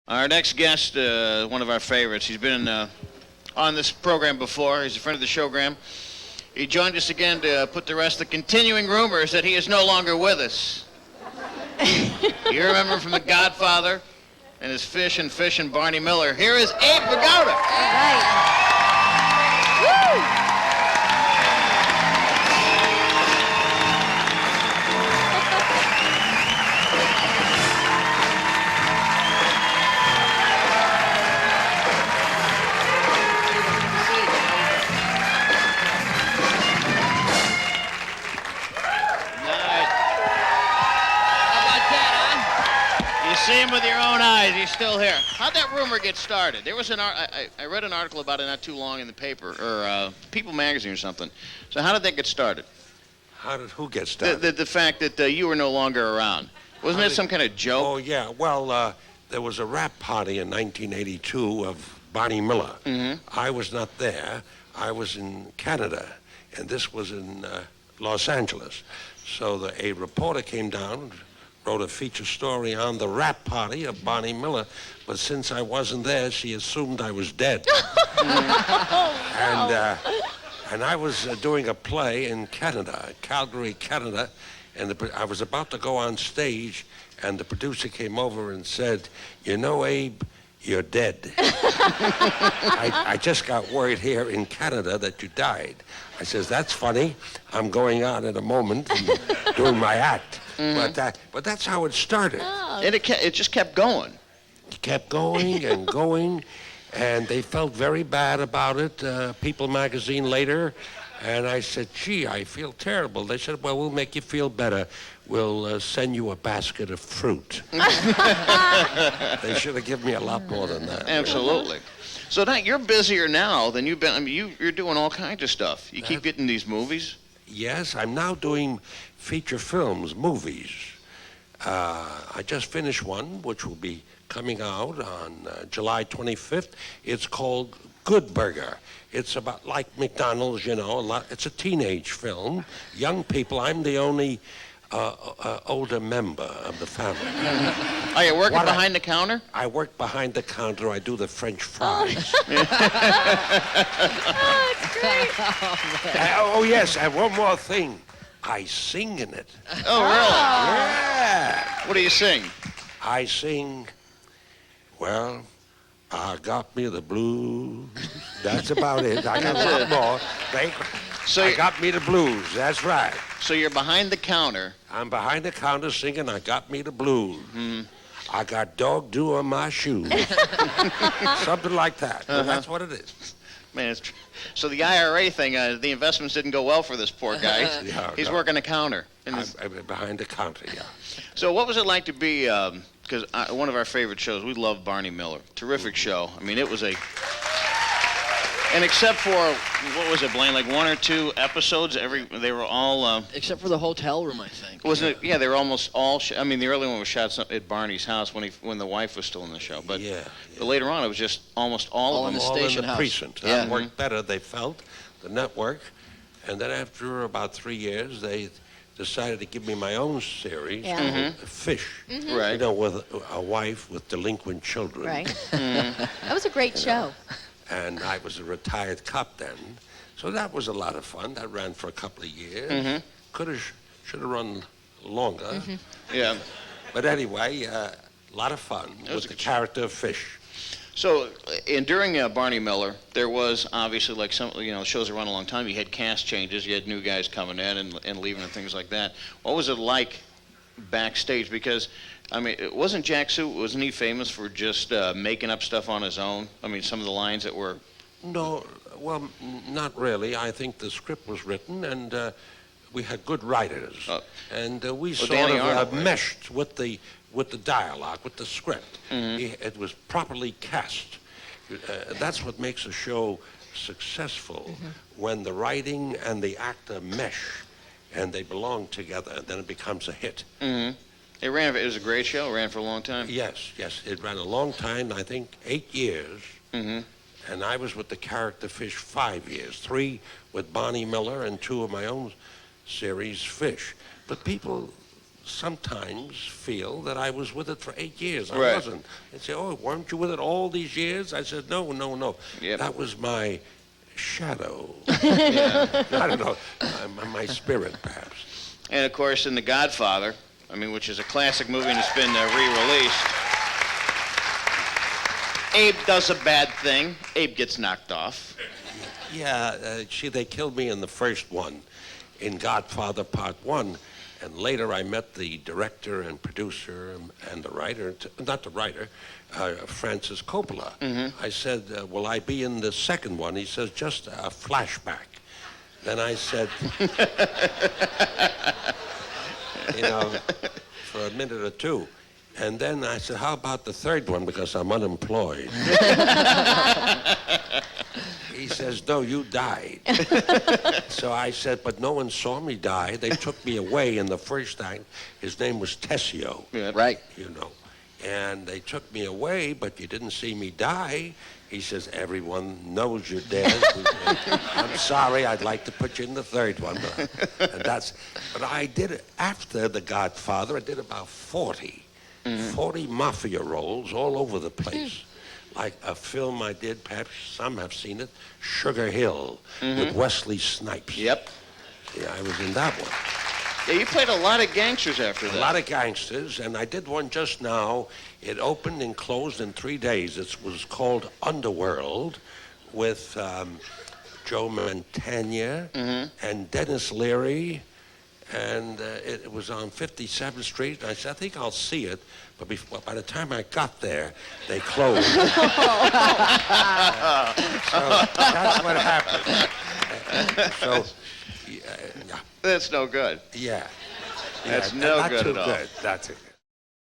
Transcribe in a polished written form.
Our next guest, one of our favorites. He's been on this program before. He's a friend of the Showgram. He joined us again to put to rest the continuing rumors that he is no longer with us. You remember him from The Godfather and his Fish and Barney Miller. Here is Abe Vigoda. All right. Woo! See him with your own eyes. He's still here. How'd that rumor get started? There was I read an article about it not too long in the paper, or People magazine or something. So how did that get started? Who get started? The fact that you were no longer around. Wasn't it some kind of joke? Oh, yeah. Well, there was a rap party in 1982 of Barney Miller. Mm-hmm. I was not there. I was in Canada, and this was in Los Angeles. So a reporter came down, wrote a feature story on the rap party of Barney Miller, but since I wasn't there, she assumed I was dead. And I was doing a play in Canada, Calgary, Canada, and I was about to go on stage, and the producer came over and said, "You know, Abe, you're dead." I just got word here in Canada that you died. I says, "That's funny. I'm going on in a moment and doing my act." Mm-hmm. But that's how it started. Oh. And it just kept going. It kept going and going, and they felt very bad about it. People magazine later, and I said, "Gee, I feel terrible." They said, "Well, we'll make you feel better. We'll send you a basket of fruit." They should have given me a lot more than that. Absolutely. So now you're busier now than you've been. I mean, you're doing all kinds of stuff. You keep getting these movies. Yes, I'm now doing feature films, movies. I just finished one, which will be coming out on July 25th. It's called Good Burger. It's about like McDonald's, you know. It's a teenage film. Young people. I'm the only older member of the family. Are you working behind the counter? I work behind the counter. I do the French fries. Oh, it's great. Oh, yes, and one more thing. I sing in it. Oh, really? Yeah. What do you sing? I sing, well, I got me the blues. That's about it. I got a lot more. I got me the blues. That's right. So you're behind the counter. I'm behind the counter singing, I got me the blues. Mm-hmm. I got dog dew on my shoes. Something like that. Uh-huh. That's what it is. Man, so the IRA thing, the investments didn't go well for this poor guy. He's working the counter. I'm behind the counter, yeah. So what was it like to be, because one of our favorite shows, we love Barney Miller. Terrific show. I mean, it was and except for, what was it, Blaine, like one or two episodes, they were all... Except for the hotel room, I think. Wasn't it? Yeah, they were almost all... I mean, the early one was shot at Barney's house when the wife was still in the show. But later on, it was just almost all of them. In the station all in the house. Precinct. Yeah. That worked better, they felt, the network. And then after about 3 years, they decided to give me my own series, Fish. Mm-hmm. Right. You know, with a wife with delinquent children. Right. That was a great show. And I was a retired cop then. So that was a lot of fun. That ran for a couple of years. Mm-hmm. Should have run longer. Mm-hmm. Yeah. But anyway, a lot of fun with the character of Fish. So, during Barney Miller, there was obviously, like some, shows that run a long time, you had cast changes, you had new guys coming in and leaving and things like that. What was it like backstage? Because, I mean, wasn't he famous for just making up stuff on his own? I mean, some of the lines that were... No, well, not really. I think the script was written, and we had good writers. And we sort of meshed with the dialogue, with the script. Mm-hmm. It was properly cast. That's what makes a show successful, when the writing and the actor mesh, and they belong together, and then it becomes a hit. Mm-hmm. It was a great show. It ran for a long time. Yes. It ran a long time, I think 8 years. Mm-hmm. And I was with the character Fish 5 years, 3 with Barney Miller and 2 of my own series, Fish. But people sometimes feel that I was with it for 8 years. I Right. wasn't. They'd say, "Oh, weren't you with it all these years?" I said, "No, no, no. Yep. That was my shadow." Yeah. I don't know, my spirit, perhaps. And of course, in The Godfather, which is a classic movie and it's been re-released, Abe does a bad thing. Abe gets knocked off. Yeah, they killed me in the first one, in Godfather Part 1. And later I met the director and producer and the writer, not the writer, Francis Coppola. Mm-hmm. I said, will I be in the second one? He says, just a flashback. Then I said, for a minute or two. And then I said, how about the third one, because I'm unemployed. He says, no, you died. So I said, but no one saw me die. They took me away in the first act. His name was Tessio. Yeah. Right. And they took me away, but you didn't see me die. He says, everyone knows you're dead. I'm sorry, I'd like to put you in the third one. But I did it after The Godfather. I did about 40 mafia roles all over the place. Like a film I did, perhaps some have seen it, Sugar Hill, with Wesley Snipes. Yep. Yeah, I was in that one. Yeah, you played a lot of gangsters after that. A lot of gangsters, and I did one just now. It opened and closed in 3 days. It was called Underworld with Joe Mantegna and Dennis Leary, and it was on 57th Street. And I said, I think I'll see it, but by the time I got there, they closed. So that's what happened. Yeah. That's no good. Yeah. That's Yeah, no not good too at all. good. That's it.